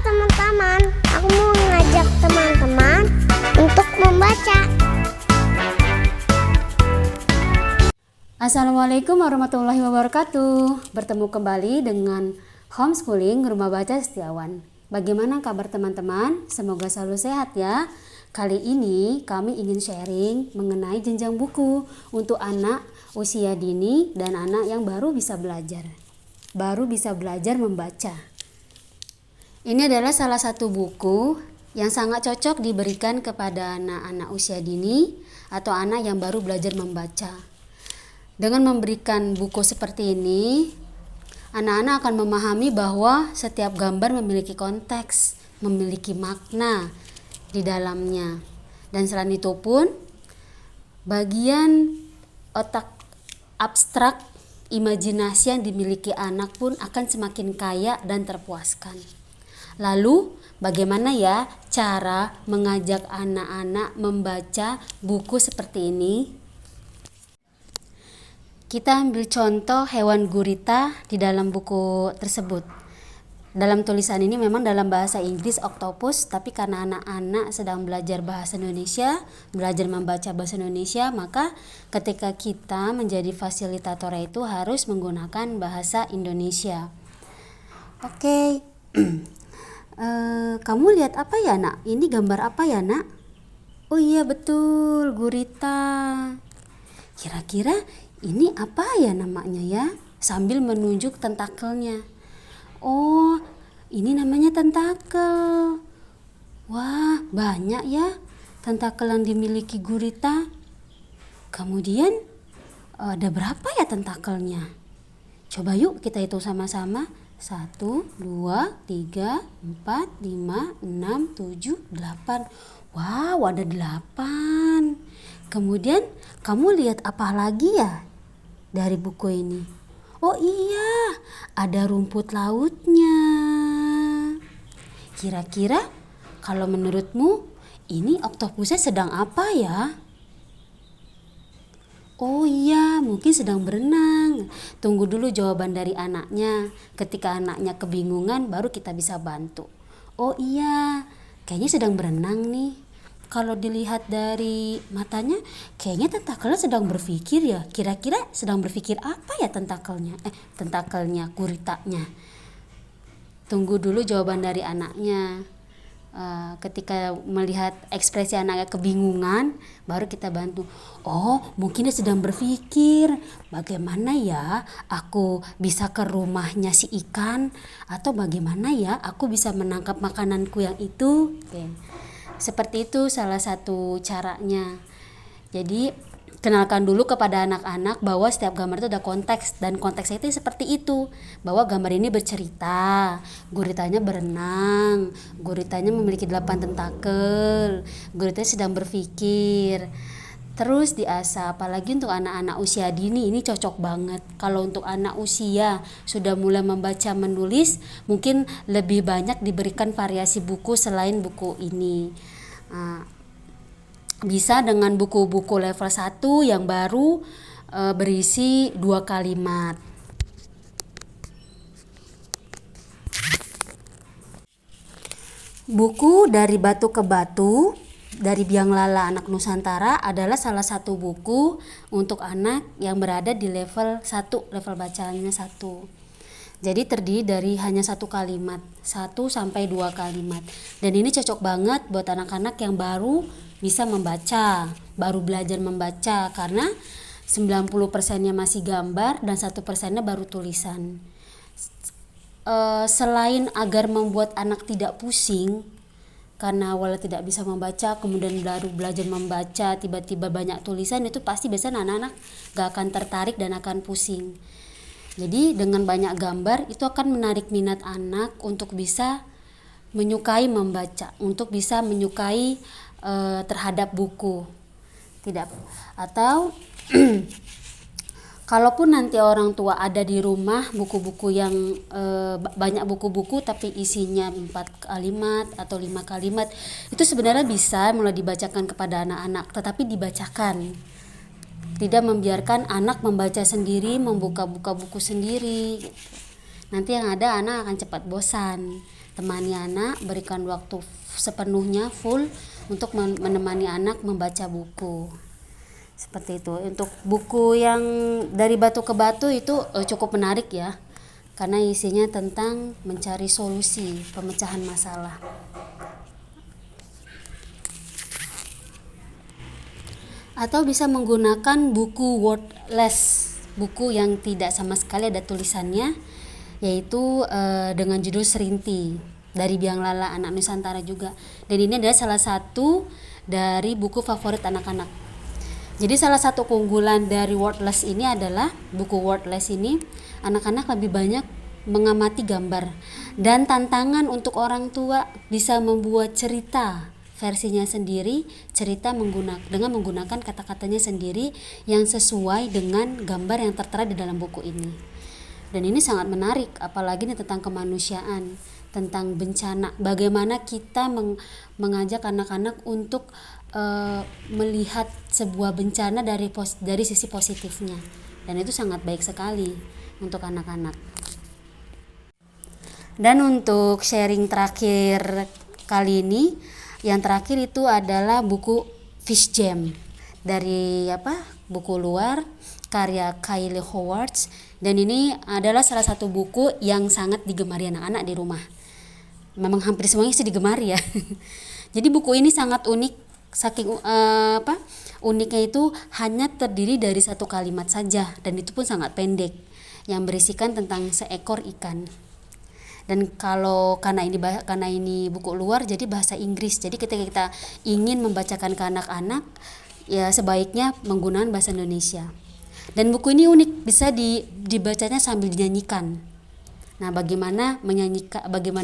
teman-teman, aku mau ngajak teman-teman untuk membaca. Assalamualaikum warahmatullahi wabarakatuh. Bertemu kembali dengan Homeschooling Rumah Baca Setiawan. Bagaimana kabar teman-teman? Semoga selalu sehat ya. Kali ini kami ingin sharing mengenai jenjang buku untuk anak usia dini dan anak yang baru bisa belajar membaca. Ini adalah salah satu buku yang sangat cocok diberikan kepada anak-anak usia dini atau anak yang baru belajar membaca. Dengan memberikan buku seperti ini, anak-anak akan memahami bahwa setiap gambar memiliki konteks, memiliki makna di dalamnya. Dan selain itu pun, bagian otak abstrak, imajinasi yang dimiliki anak pun akan semakin kaya dan terpuaskan. Lalu, bagaimana ya cara mengajak anak-anak membaca buku seperti ini? Kita ambil contoh hewan gurita di dalam buku tersebut. Dalam tulisan ini memang dalam bahasa Inggris octopus, tapi karena anak-anak sedang belajar bahasa Indonesia, belajar membaca bahasa Indonesia, maka ketika kita menjadi fasilitator itu harus menggunakan bahasa Indonesia. Oke. Kamu lihat apa ya nak? Ini gambar apa ya nak? Oh iya betul, gurita. Kira-kira ini apa ya namanya ya? Sambil menunjuk tentakelnya. Oh, ini namanya tentakel. Wah, banyak ya tentakel yang dimiliki gurita. Kemudian ada berapa ya tentakelnya? Coba yuk kita hitung sama-sama. 1, 2, 3, 4, 5, 6, 7, 8. Wow, ada 8. Kemudian kamu lihat apa lagi ya dari buku ini? Oh iya, ada rumput lautnya. Kira-kira kalau menurutmu ini oktopusnya sedang apa ya? Oh iya, mungkin sedang berenang. Tunggu dulu jawaban dari anaknya. Ketika anaknya kebingungan, baru kita bisa bantu. Oh iya, kayaknya sedang berenang nih. Kalau dilihat dari matanya, kayaknya tentakelnya sedang berpikir ya. Kira-kira sedang berpikir apa ya tentakelnya, guritanya. Tunggu dulu jawaban dari anaknya. Ketika melihat ekspresi anaknya kebingungan, baru kita bantu. Oh, mungkin dia sedang berpikir, bagaimana ya aku bisa ke rumahnya si ikan, atau bagaimana ya aku bisa menangkap makananku yang itu. Oke. Seperti itu salah satu caranya. Jadi kenalkan dulu kepada anak-anak bahwa setiap gambar itu ada konteks, dan konteksnya itu seperti itu, bahwa gambar ini bercerita, guritanya berenang, guritanya memiliki 8 tentakel, guritanya sedang berpikir. Terus diasah, apalagi untuk anak-anak usia dini ini cocok banget. Kalau untuk anak usia sudah mulai membaca menulis, mungkin lebih banyak diberikan variasi buku selain buku ini. Bisa dengan buku-buku level 1 yang baru berisi 2 kalimat. Buku Dari Batu ke Batu dari Biang Lala Anak Nusantara adalah salah satu buku untuk anak yang berada di level 1, level bacaannya 1. Jadi terdiri dari hanya 1 kalimat, 1 sampai 2 kalimat. Dan ini cocok banget buat anak-anak yang baru bisa membaca, baru belajar membaca, karena 90%-nya masih gambar dan 1%-nya baru tulisan. Selain agar membuat anak tidak pusing, karena awalnya tidak bisa membaca, kemudian baru belajar membaca, tiba-tiba banyak tulisan, itu pasti biasanya anak-anak gak akan tertarik dan akan pusing. Jadi dengan banyak gambar itu akan menarik minat anak untuk bisa menyukai membaca, untuk bisa menyukai terhadap buku. Tidak, atau kalaupun nanti orang tua ada di rumah buku-buku yang banyak buku-buku tapi isinya 4 kalimat atau 5 kalimat, itu sebenarnya bisa mulai dibacakan kepada anak-anak, tetapi dibacakan. Tidak membiarkan anak membaca sendiri, membuka-buka buku sendiri gitu. Nanti yang ada anak akan cepat bosan. Temani anak, berikan waktu sepenuhnya full untuk menemani anak membaca buku. Seperti itu. Untuk buku yang dari batu ke batu itu cukup menarik ya, karena isinya tentang mencari solusi pemecahan masalah. Atau bisa menggunakan buku wordless, buku yang tidak sama sekali ada tulisannya, yaitu dengan judul Serinti dari Biang Lala Anak Nusantara juga. Dan ini adalah salah satu dari buku favorit anak-anak. Jadi salah satu keunggulan dari wordless ini adalah buku wordless ini anak-anak lebih banyak mengamati gambar, dan tantangan untuk orang tua bisa membuat cerita versinya sendiri, cerita dengan menggunakan kata-katanya sendiri yang sesuai dengan gambar yang tertera di dalam buku ini. Dan ini sangat menarik, apalagi ini tentang kemanusiaan, tentang bencana, bagaimana kita mengajak anak-anak untuk melihat sebuah bencana dari sisi positifnya, dan itu sangat baik sekali untuk anak-anak. Dan untuk sharing terakhir kali ini, yang terakhir itu adalah buku Fish Jam dari buku luar karya Kylie Howard, dan ini adalah salah satu buku yang sangat digemari anak-anak di rumah. Memang hampir semuanya sih digemari ya. Jadi buku ini sangat unik, saking uniknya itu hanya terdiri dari satu kalimat saja, dan itu pun sangat pendek, yang berisikan tentang seekor ikan. Dan karena ini buku luar, jadi bahasa Inggris. Jadi ketika kita ingin membacakan ke anak-anak, ya sebaiknya menggunakan bahasa Indonesia. Dan buku ini unik, bisa dibacanya sambil dinyanyikan. Nah, bagaimana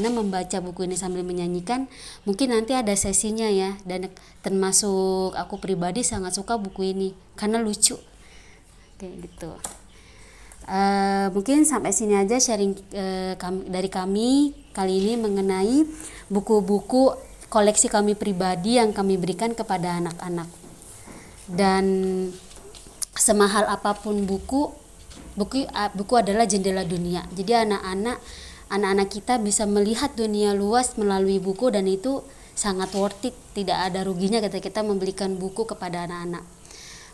membaca buku ini sambil menyanyikan? Mungkin nanti ada sesinya ya. Dan termasuk aku pribadi sangat suka buku ini karena lucu. Kayak gitu. Mungkin sampai sini aja sharing dari kami kali ini mengenai buku-buku koleksi kami pribadi yang kami berikan kepada anak-anak. Dan semahal apapun buku adalah jendela dunia. Jadi anak-anak kita bisa melihat dunia luas melalui buku, dan itu sangat worth it. Tidak ada ruginya ketika kita membelikan buku kepada anak-anak.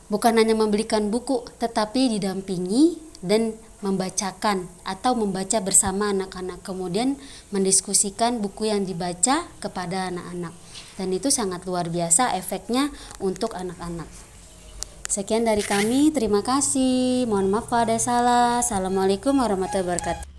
Bukan hanya membelikan buku, tetapi didampingi dan membacakan atau membaca bersama anak-anak, kemudian mendiskusikan buku yang dibaca kepada anak-anak, dan itu sangat luar biasa efeknya untuk anak-anak. Sekian dari kami, terima kasih, mohon maaf kalau ada salah. Assalamualaikum warahmatullahi wabarakatuh.